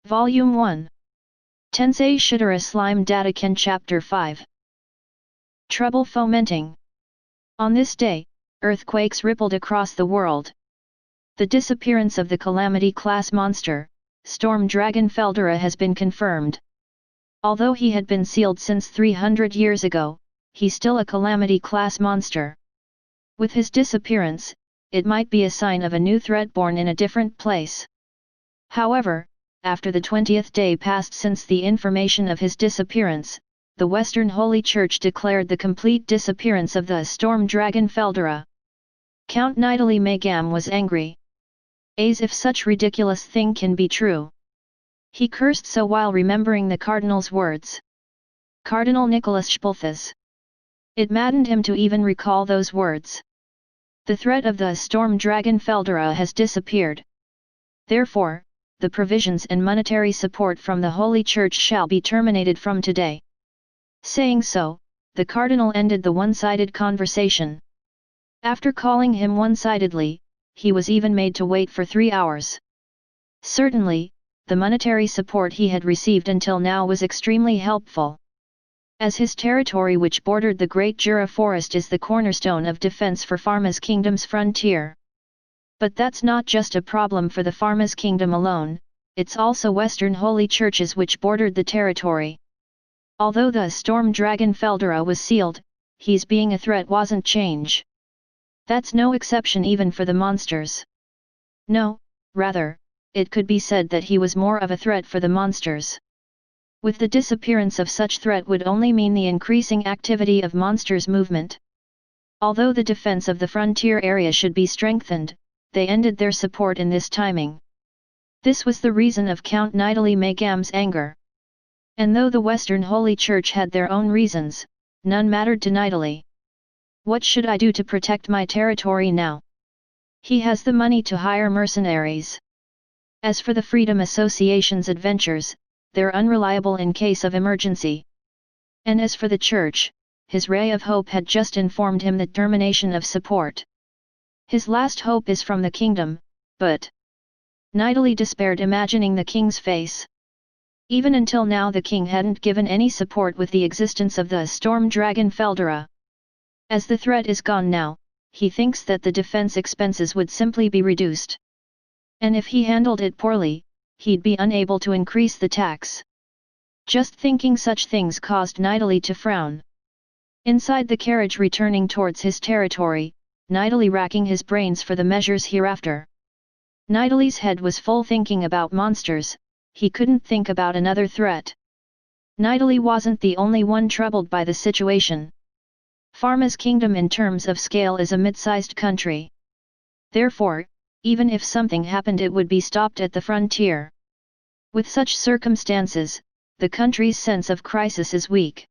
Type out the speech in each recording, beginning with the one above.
Volume 1. Tensei Shitara Slime Dataken Chapter 5. Trouble Fomenting. On this day, earthquakes rippled across the world. The disappearance of the Calamity-class monster, Storm Dragon Feldera, has been confirmed. Although he had been sealed since 300 years ago, he's still a Calamity-class monster. With his disappearance, it might be a sign of a new threat born in a different place. However, after the 20th day passed since the information of his disappearance, the Western Holy Church declared the complete disappearance of the Storm Dragon Feldera. Count Nidalee Megam was angry. As if such ridiculous thing can be true. He cursed so while remembering the Cardinal's words. Cardinal Nicholas Spulthus. It maddened him to even recall those words. The threat of the Storm Dragon Feldera has disappeared. Therefore, the provisions and monetary support from the Holy Church shall be terminated from today. Saying so, the Cardinal ended the one-sided conversation. After calling him one-sidedly, he was even made to wait for 3 hours. Certainly, the monetary support he had received until now was extremely helpful. As his territory, which bordered the Great Jura Forest, is the cornerstone of defense for Pharma's kingdom's frontier. But that's not just a problem for the Pharma's kingdom alone, it's also Western Holy Churches which bordered the territory. Although the Storm Dragon Feldera was sealed, his being a threat wasn't change. That's no exception even for the monsters. No, rather, it could be said that he was more of a threat for the monsters. With the disappearance of such threat would only mean the increasing activity of monsters' movement. Although the defense of the frontier area should be strengthened, they ended their support in this timing. This was the reason of Count Nidalee Megam's anger. And though the Western Holy Church had their own reasons, none mattered to Nidalee. What should I do to protect my territory now? He has the money to hire mercenaries. As for the Freedom Association's adventures, they're unreliable in case of emergency. And as for the Church, his ray of hope had just informed him the termination of support. His last hope is from the kingdom, but... Nidalee despaired imagining the king's face. Even until now the king hadn't given any support with the existence of the Storm Dragon Feldera. As the threat is gone now, he thinks that the defense expenses would simply be reduced. And if he handled it poorly, he'd be unable to increase the tax. Just thinking such things caused Nidalee to frown. Inside the carriage returning towards his territory, Nidalee racking his brains for the measures hereafter. Nidalee's head was full thinking about monsters, he couldn't think about another threat. Nidalee wasn't the only one troubled by the situation. Pharma's kingdom in terms of scale is a mid-sized country. Therefore, even if something happened it would be stopped at the frontier. With such circumstances, the country's sense of crisis is weak.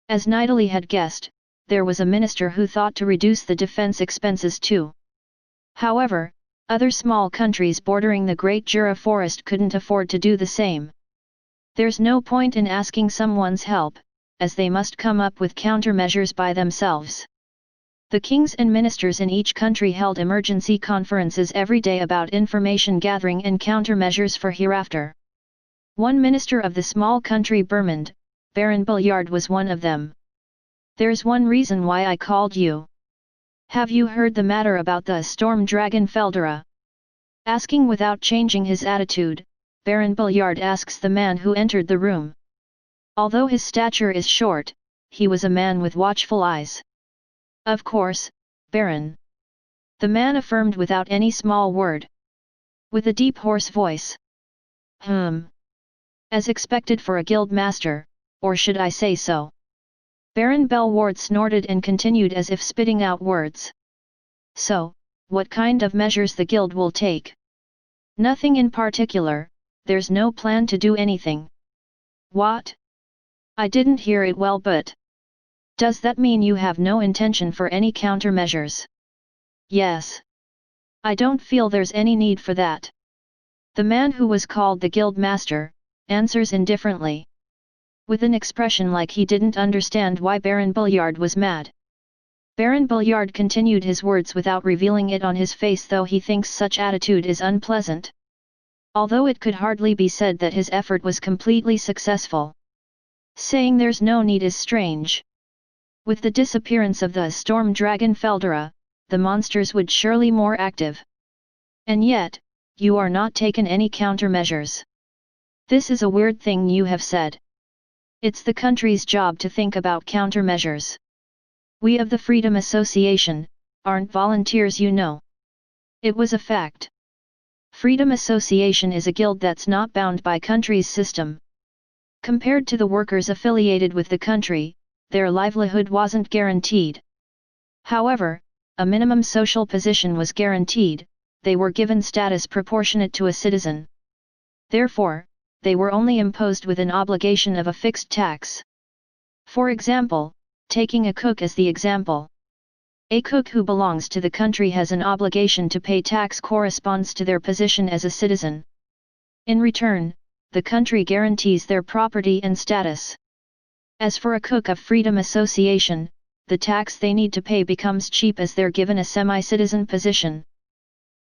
As Nidalee had guessed, there was a minister who thought to reduce the defense expenses too. However, other small countries bordering the Great Jura Forest couldn't afford to do the same. There's no point in asking someone's help, as they must come up with countermeasures by themselves. The kings and ministers in each country held emergency conferences every day about information gathering and countermeasures for hereafter. One minister of the small country Burmund, Baron Billiard, was one of them. There's one reason why I called you. Have you heard the matter about the Storm Dragon Feldera? Asking without changing his attitude, Baron Billiard asks the man who entered the room. Although his stature is short, he was a man with watchful eyes. Of course, Baron. The man affirmed without any small word. With a deep hoarse voice. As expected for a guild master, or should I say so? Baron Bellward snorted and continued as if spitting out words. So, what kind of measures the guild will take? Nothing in particular, there's no plan to do anything. What? I didn't hear it well, but... Does that mean you have no intention for any countermeasures? Yes. I don't feel there's any need for that. The man who was called the guild master, answers indifferently. With an expression like he didn't understand why Baron Billiard was mad. Baron Billiard continued his words without revealing it on his face, though he thinks such attitude is unpleasant. although it could hardly be said that his effort was completely successful. Saying there's no need is strange. With the disappearance of the storm dragon Feldera, the monsters would surely more active. And yet, you are not taken any countermeasures. This is a weird thing you have said. It's the country's job to think about countermeasures. We of the Freedom Association aren't volunteers, you know. It was a fact. Freedom Association is a guild that's not bound by country's system. Compared to the workers affiliated with the country, their livelihood wasn't guaranteed. However, a minimum social position was guaranteed, they were given status proportionate to a citizen. Therefore, they were only imposed with an obligation of a fixed tax. For example, taking a cook as the example. A cook who belongs to the country has an obligation to pay tax corresponds to their position as a citizen. In return, the country guarantees their property and status. As for a cook of Freedom Association, the tax they need to pay becomes cheap as they're given a semi-citizen position.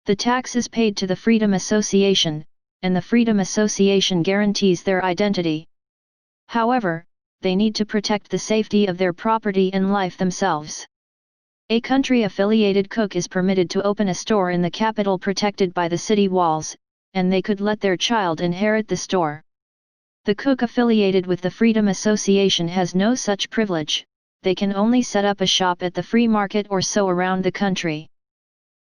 The tax is paid to the Freedom Association, and the Freedom Association guarantees their identity. However, they need to protect the safety of their property and life themselves. A country-affiliated cook is permitted to open a store in the capital protected by the city walls, and they could let their child inherit the store. The cook affiliated with the Freedom Association has no such privilege, they can only set up a shop at the free market or so around the country.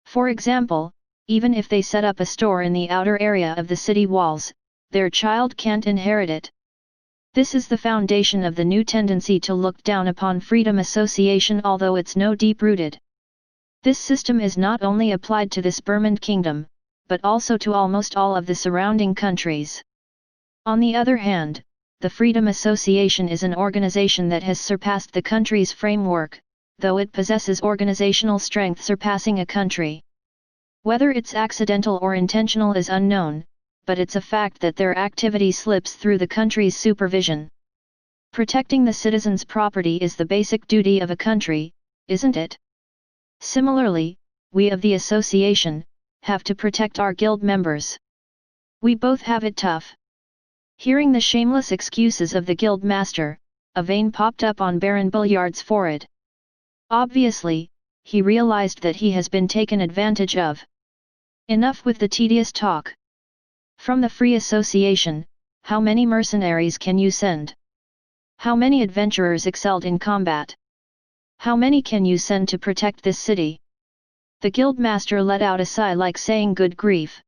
For example, even if they set up a store in the outer area of the city walls, their child can't inherit it. This is the foundation of the new tendency to look down upon Freedom Association, although it's no deep-rooted. This system is not only applied to this Burmand kingdom, but also to almost all of the surrounding countries. On the other hand, the Freedom Association is an organization that has surpassed the country's framework, though it possesses organizational strength surpassing a country. Whether it's accidental or intentional is unknown, but it's a fact that their activity slips through the country's supervision. Protecting the citizens' property is the basic duty of a country, isn't it? Similarly, we of the association have to protect our guild members. We both have it tough. Hearing the shameless excuses of the guild master, a vein popped up on Baron Bulliard's forehead. Obviously, he realized that he has been taken advantage of. Enough with the tedious talk. From the Free Association, how many mercenaries can you send? How many adventurers excelled in combat? How many can you send to protect this city? The guildmaster let out a sigh like saying, good grief.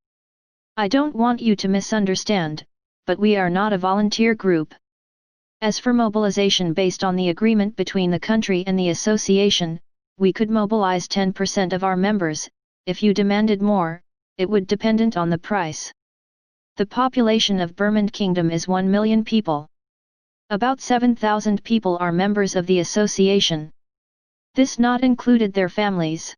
I don't want you to misunderstand, but we are not a volunteer group. As for mobilization based on the agreement between the country and the association, we could mobilize 10% of our members. If you demanded more, it would depend on the price. The population of Burmand Kingdom is 1 million people. About 7,000 people are members of the association. This not included their families.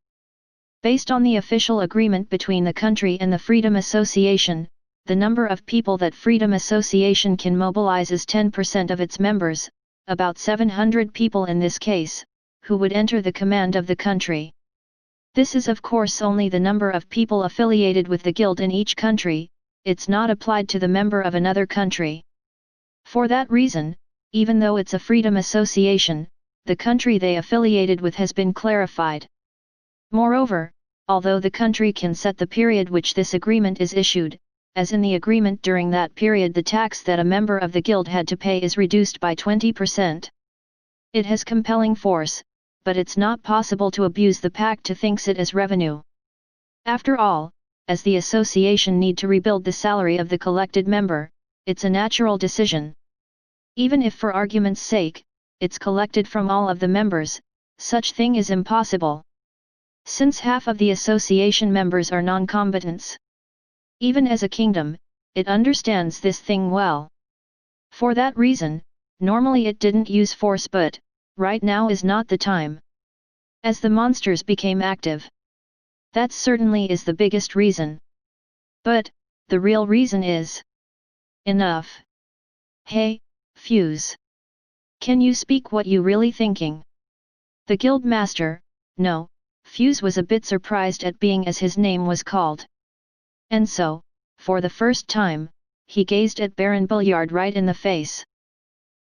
Based on the official agreement between the country and the Freedom Association, the number of people that Freedom Association can mobilize is 10% of its members, about 700 people in this case, who would enter the command of the country. This is of course only the number of people affiliated with the guild in each country, it's not applied to the member of another country. For that reason, even though it's a Freedom Association, the country they affiliated with has been clarified. Moreover, although the country can set the period which this agreement is issued, as in the agreement during that period the tax that a member of the guild had to pay is reduced by 20%. It has compelling force, but it's not possible to abuse the pact to thinks it as revenue. After all, as the association need to rebuild the salary of the collected member, it's a natural decision. Even if for argument's sake, it's collected from all of the members, such thing is impossible. Since half of the association members are non-combatants. Even as a kingdom, it understands this thing well. For that reason, normally it didn't use force, but right now is not the time. As the monsters became active. That certainly is the biggest reason. But, the real reason is... enough. Hey, Fuse. Can you speak what you really thinking? The guild master, no, Fuse was a bit surprised at being as his name was called. And so, for the first time, he gazed at Baron Billiard right in the face.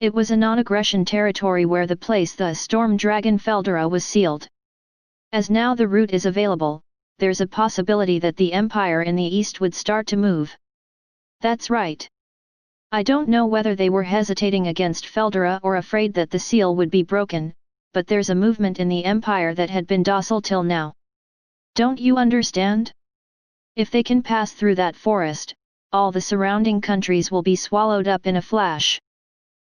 It was a non-aggression territory where the place the storm dragon Feldera was sealed. As now the route is available, there's a possibility that the Empire in the east would start to move. That's right. I don't know whether they were hesitating against Feldera or afraid that the seal would be broken, but there's a movement in the Empire that had been docile till now. Don't you understand? If they can pass through that forest, all the surrounding countries will be swallowed up in a flash.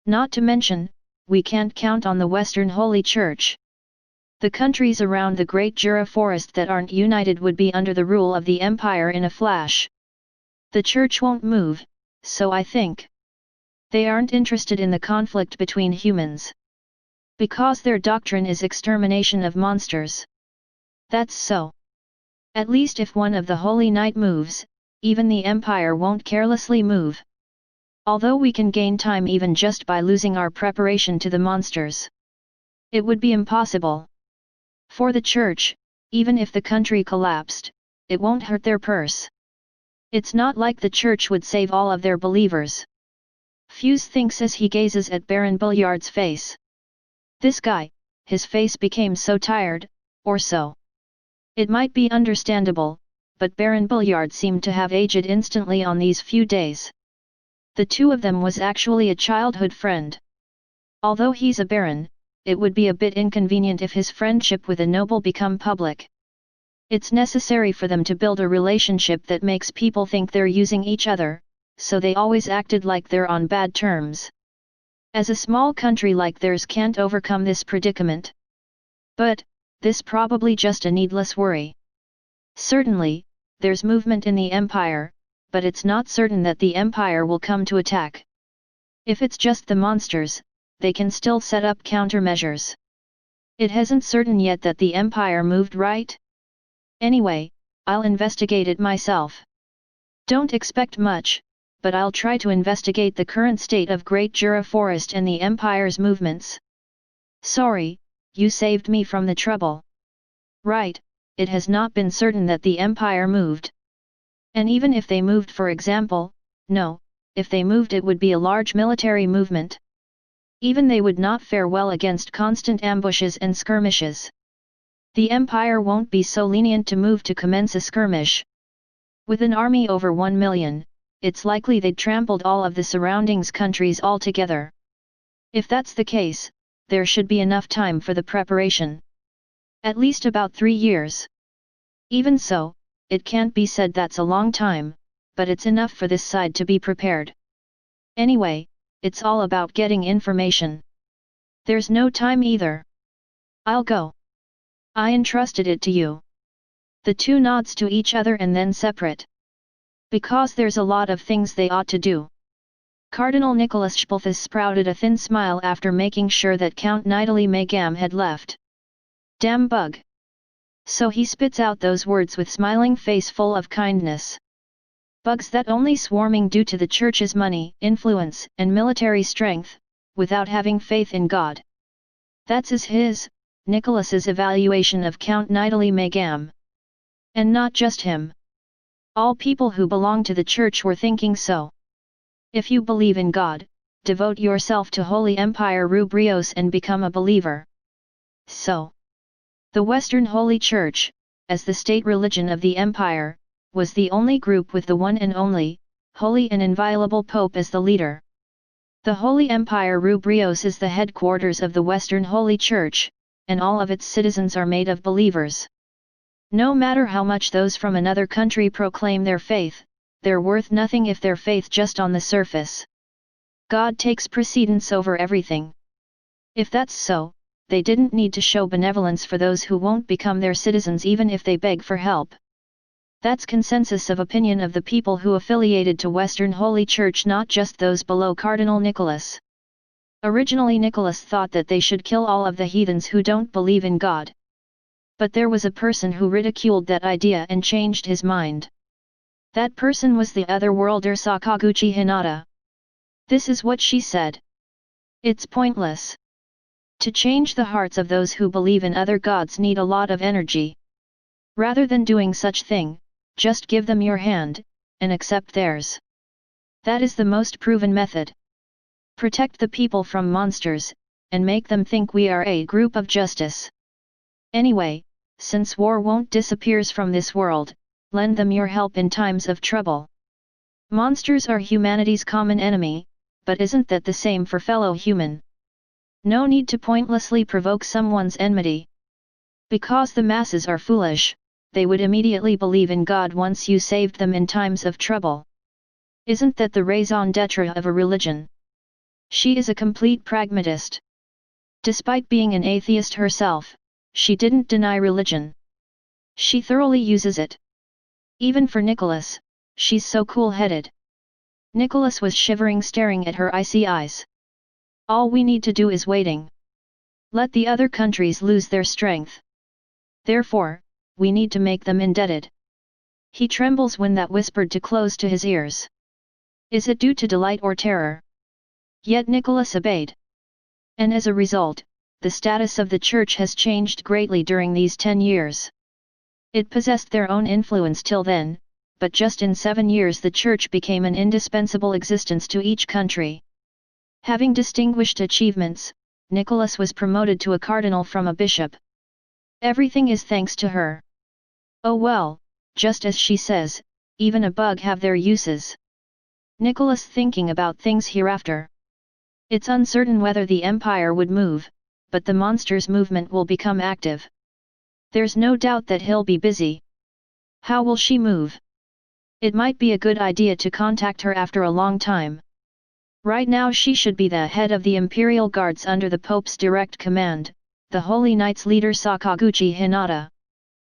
Not to mention, we can't count on the Western Holy Church. The countries around the Great Jura Forest that aren't united would be under the rule of the Empire in a flash. The Church won't move, so I think. They aren't interested in the conflict between humans. Because their doctrine is extermination of monsters. That's so. At least if one of the Holy Knight moves, even the Empire won't carelessly move. Although we can gain time even just by losing our preparation to the monsters. It would be impossible. For the Church, even if the country collapsed, it won't hurt their purse. It's not like the Church would save all of their believers. Fuse thinks as he gazes at Baron Billiard's face. This guy, his face became so tired, or so. It might be understandable, but Baron Billiard seemed to have aged instantly on these few days. The two of them was actually a childhood friend. Although he's a baron, it would be a bit inconvenient if his friendship with a noble become public. It's necessary for them to build a relationship that makes people think they're using each other, so they always acted like they're on bad terms. As a small country like theirs can't overcome this predicament. But, this probably just a needless worry. Certainly, there's movement in the Empire, but it's not certain that the Empire will come to attack. If it's just the monsters, they can still set up countermeasures. It isn't certain yet that the Empire moved, right? Anyway, I'll investigate it myself. Don't expect much, but I'll try to investigate the current state of Great Jura Forest and the Empire's movements. Sorry, you saved me from the trouble. Right, it has not been certain that the Empire moved. And even if they moved, for example, no, if they moved it would be a large military movement. Even they would not fare well against constant ambushes and skirmishes. The Empire won't be so lenient to move to commence a skirmish. With an army over 1 million, it's likely they'd trampled all of the surroundings countries altogether. If that's the case, there should be enough time for the preparation. At least about 3 years. Even so, it can't be said that's a long time, but it's enough for this side to be prepared. Anyway, it's all about getting information. There's no time either. I'll go. I entrusted it to you. The two nods to each other and then separate. Because there's a lot of things they ought to do. Cardinal Nicholas Spulthus sprouted a thin smile after making sure that Count Nidalee Megam had left. Damn bug. So he spits out those words with smiling face full of kindness. Bugs that only swarming due to the Church's money, influence, and military strength, without having faith in God. That's his, Nicholas's evaluation of Count Nidalee Megam. And not just him. All people who belong to the Church were thinking so. If you believe in God, devote yourself to Holy Empire Rubrios and become a believer. So, the Western Holy Church, as the state religion of the Empire, was the only group with the one and only, holy and inviolable Pope as the leader. The Holy Empire Rubrios is the headquarters of the Western Holy Church, and all of its citizens are made of believers. No matter how much those from another country proclaim their faith, they're worth nothing if their faith just on the surface. God takes precedence over everything. If that's so, they didn't need to show benevolence for those who won't become their citizens even if they beg for help. That's consensus of opinion of the people who affiliated to Western Holy Church, not just those below Cardinal Nicholas. Originally Nicholas thought that they should kill all of the heathens who don't believe in God. But there was a person who ridiculed that idea and changed his mind. That person was the otherworlder Sakaguchi Hinata. This is what she said. It's pointless. To change the hearts of those who believe in other gods need a lot of energy. Rather than doing such thing, just give them your hand, and accept theirs. That is the most proven method. Protect the people from monsters, and make them think we are a group of justice. Anyway, since war won't disappear from this world, lend them your help in times of trouble. Monsters are humanity's common enemy, but isn't that the same for fellow human? No need to pointlessly provoke someone's enmity. Because the masses are foolish, they would immediately believe in God once you saved them in times of trouble. Isn't that the raison d'etre of a religion? She is a complete pragmatist. Despite being an atheist herself, she didn't deny religion. She thoroughly uses it. Even for Nicholas, she's so cool-headed. Nicholas was shivering, staring at her icy eyes. All we need to do is waiting. Let the other countries lose their strength. Therefore, we need to make them indebted. He trembles when that whispered to close to his ears. Is it due to delight or terror? Yet Nicholas obeyed. And as a result, the status of the church has changed greatly during these 10 years. It possessed their own influence till then, but just in 7 years the church became an indispensable existence to each country. Having distinguished achievements, Nicholas was promoted to a cardinal from a bishop. Everything is thanks to her. Oh well, just as she says, even a bug have their uses. Nicholas thinking about things hereafter. It's uncertain whether the empire would move, but the monsters movement will become active. There's no doubt that he'll be busy. How will she move? It might be a good idea to contact her after a long time. Right now she should be the head of the imperial guards under the Pope's direct command, the Holy Knights leader Sakaguchi Hinata.